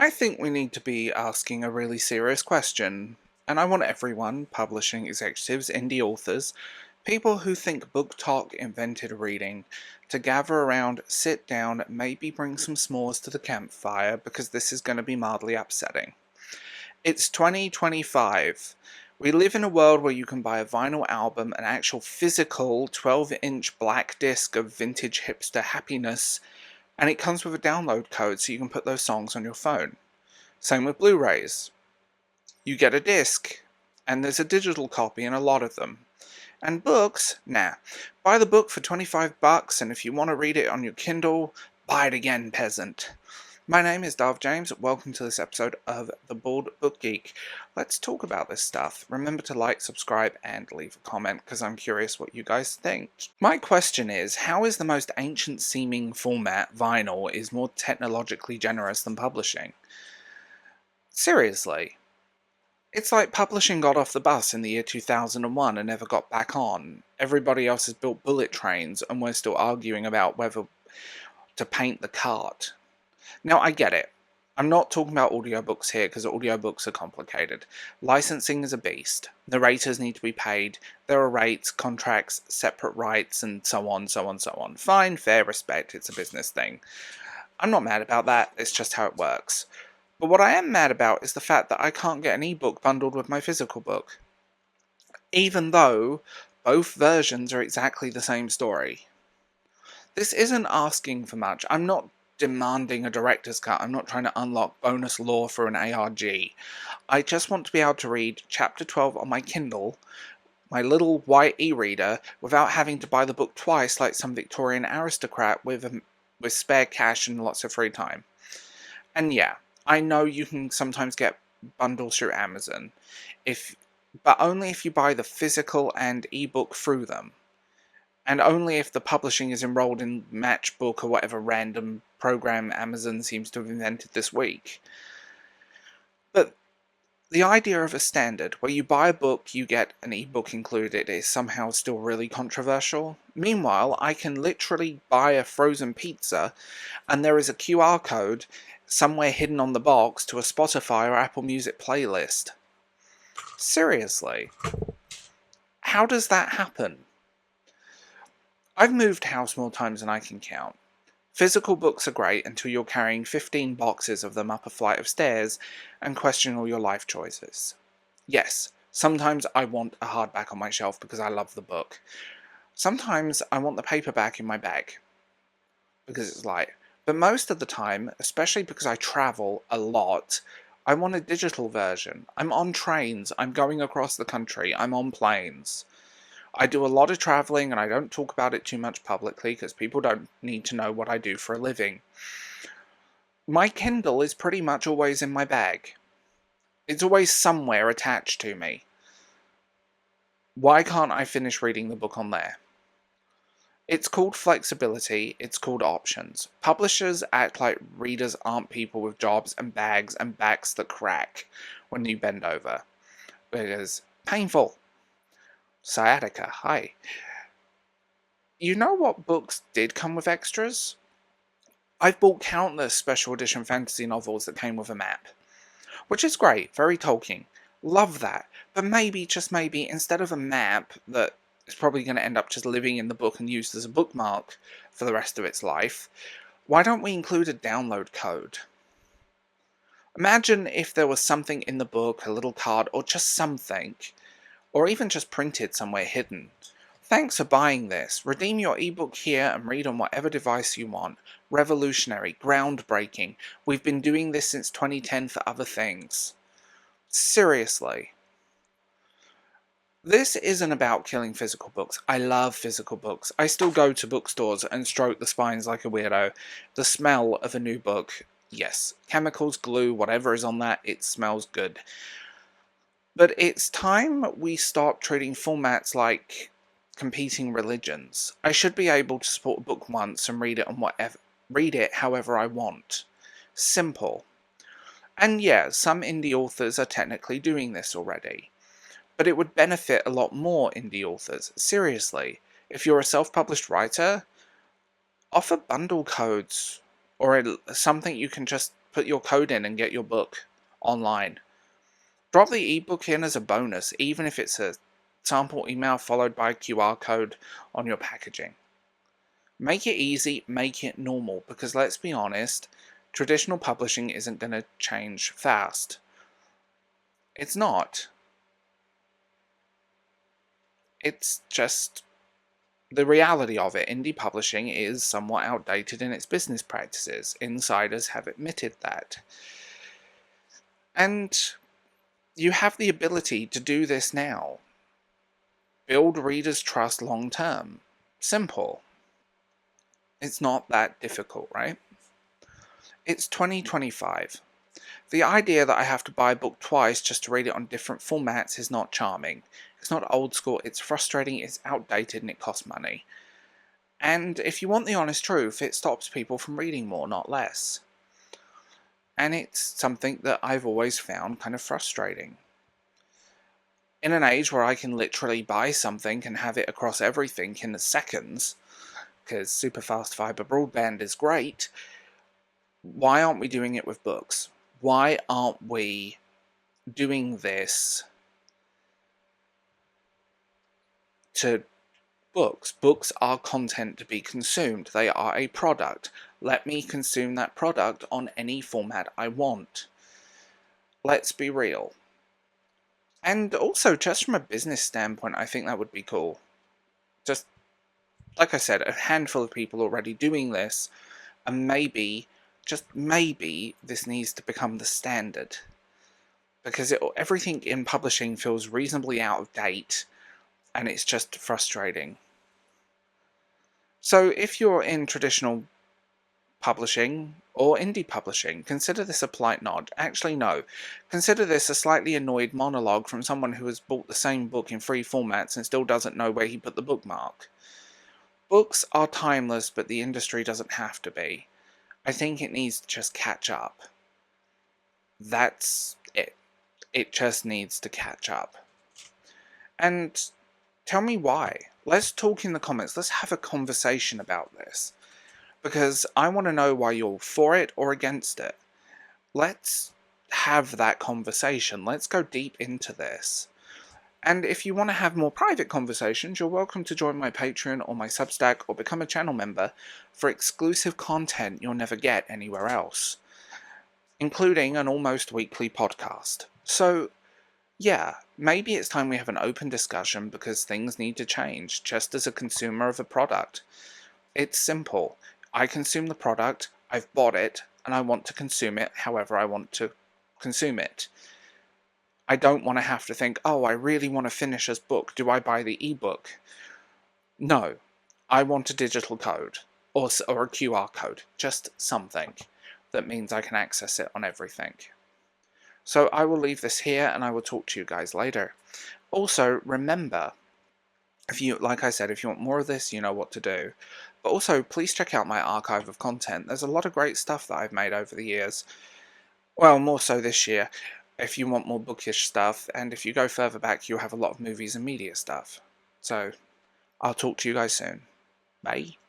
I think we need to be asking a really serious question, and I want everyone, publishing executives, indie authors, people who think book talk invented reading, to gather around, sit down, maybe bring some s'mores to the campfire, because this is going to be mildly upsetting. It's 2025. We live in a world where you can buy a vinyl album, an actual physical 12-inch black disc of vintage hipster happiness, and it comes with a download code so you can put those songs on your phone. Same with Blu-rays. You get a disc, and there's a digital copy in a lot of them. And books? Nah. Buy the book for 25 bucks, and if you want to read it on your Kindle, buy it again, peasant. My name is Darv James. Welcome to this episode of The Bald Book Geek. Let's talk about this stuff. Remember to like, subscribe, and leave a comment, because I'm curious what you guys think. My question is, how is the most ancient-seeming format, vinyl, is more technologically generous than publishing? Seriously. It's like publishing got off the bus in the year 2001 and never got back on. Everybody else has built bullet trains, and we're still arguing about whether to paint the cart. Now, I get it. I'm not talking about audiobooks here, because audiobooks are complicated. Licensing is a beast. Narrators need to be paid. There are rates, contracts, separate rights, and so on, so on, so on. Fine, fair, respect. It's a business thing. I'm not mad about that. It's just how it works. But what I am mad about is the fact that I can't get an ebook bundled with my physical book. Even though both versions are exactly the same story. This isn't asking for much. I'm not demanding a director's cut. I'm not trying to unlock bonus lore for an ARG. I just want to be able to read chapter 12 on my Kindle, my little white e-reader, without having to buy the book twice like some Victorian aristocrat with spare cash and lots of free time. And yeah, I know you can sometimes get bundles through Amazon, but only if you buy the physical and ebook through them. And only if the publishing is enrolled in Matchbook or whatever random program Amazon seems to have invented this week. But the idea of a standard, where you buy a book, you get an ebook included, is somehow still really controversial. Meanwhile, I can literally buy a frozen pizza, and there is a QR code somewhere hidden on the box to a Spotify or Apple Music playlist. Seriously. How does that happen? I've moved house more times than I can count. Physical books are great until you're carrying 15 boxes of them up a flight of stairs and question all your life choices. Yes, sometimes I want a hardback on my shelf because I love the book. Sometimes I want the paperback in my bag because it's light. But most of the time, especially because I travel a lot, I want a digital version. I'm on trains, I'm going across the country, I'm on planes. I do a lot of traveling, and I don't talk about it too much publicly because people don't need to know what I do for a living. My Kindle is pretty much always in my bag. It's always somewhere attached to me. Why can't I finish reading the book on there? It's called flexibility, it's called options. Publishers act like readers aren't people with jobs and bags and backs that crack when you bend over. It is painful. Sciatica, hi. You know what books did come with extras? I've bought countless special edition fantasy novels that came with a map. Which is great, very Tolkien. Love that. But maybe, just maybe, instead of a map that is probably going to end up just living in the book and used as a bookmark for the rest of its life, why don't we include a download code? Imagine if there was something in the book, a little card, or just something, or even just printed somewhere hidden. Thanks for buying this. Redeem your ebook here and read on whatever device you want. Revolutionary, groundbreaking. We've been doing this since 2010 for other things. Seriously. This isn't about killing physical books. I love physical books. I still go to bookstores and stroke the spines like a weirdo. The smell of a new book, yes. Chemicals, glue, whatever is on that, it smells good. But it's time we stop treating formats like competing religions. I should be able to support a book once and read it however I want. Simple. And yeah, some indie authors are technically doing this already. But it would benefit a lot more indie authors. Seriously. If you're a self-published writer, offer bundle codes. Or something you can just put your code in and get your book online. Drop the ebook in as a bonus, even if it's a sample email followed by a QR code on your packaging. Make it easy, make it normal, because let's be honest, traditional publishing isn't going to change fast. It's not. It's just the reality of it. Indie publishing is somewhat outdated in its business practices. Insiders have admitted that. And you have the ability to do this now. Build readers' trust long term. Simple. It's not that difficult, right? It's 2025. The idea that I have to buy a book twice just to read it on different formats is not charming. It's not old school, it's frustrating, it's outdated, and it costs money. And if you want the honest truth, it stops people from reading more, not less. And it's something that I've always found kind of frustrating. In an age where I can literally buy something and have it across everything in seconds, because super fast fiber broadband is great, why aren't we doing it with books? Why aren't we doing this to books? Books are content to be consumed. They are a product. Let me consume that product on any format I want. Let's be real. And also, just from a business standpoint, I think that would be cool. Just, like I said, a handful of people already doing this, and maybe, just maybe, this needs to become the standard. Because everything in publishing feels reasonably out of date, and it's just frustrating. So if you're in traditional publishing or indie publishing, consider this a polite nod. Actually, no. Consider this a slightly annoyed monologue from someone who has bought the same book in 3 formats and still doesn't know where he put the bookmark. Books are timeless, but the industry doesn't have to be. I think it needs to just catch up. That's it. It just needs to catch up. And tell me why. Let's talk in the comments. Let's have a conversation about this. Because I want to know why you're for it or against it. Let's have that conversation. Let's go deep into this. And if you want to have more private conversations, you're welcome to join my Patreon or my Substack or become a channel member for exclusive content you'll never get anywhere else, including an almost weekly podcast. So, yeah, maybe it's time we have an open discussion because things need to change, just as a consumer of a product. It's simple. I consume the product, I've bought it, and I want to consume it however I want to consume it. I don't want to have to think, oh, I really want to finish this book. Do I buy the ebook? No. I want a digital code or a QR code. Just something that means I can access it on everything. So I will leave this here and I will talk to you guys later. Also, remember, like I said, if you want more of this, you know what to do. But also, please check out my archive of content. There's a lot of great stuff that I've made over the years. Well, more so this year, if you want more bookish stuff, and if you go further back, you'll have a lot of movies and media stuff. So, I'll talk to you guys soon. Bye.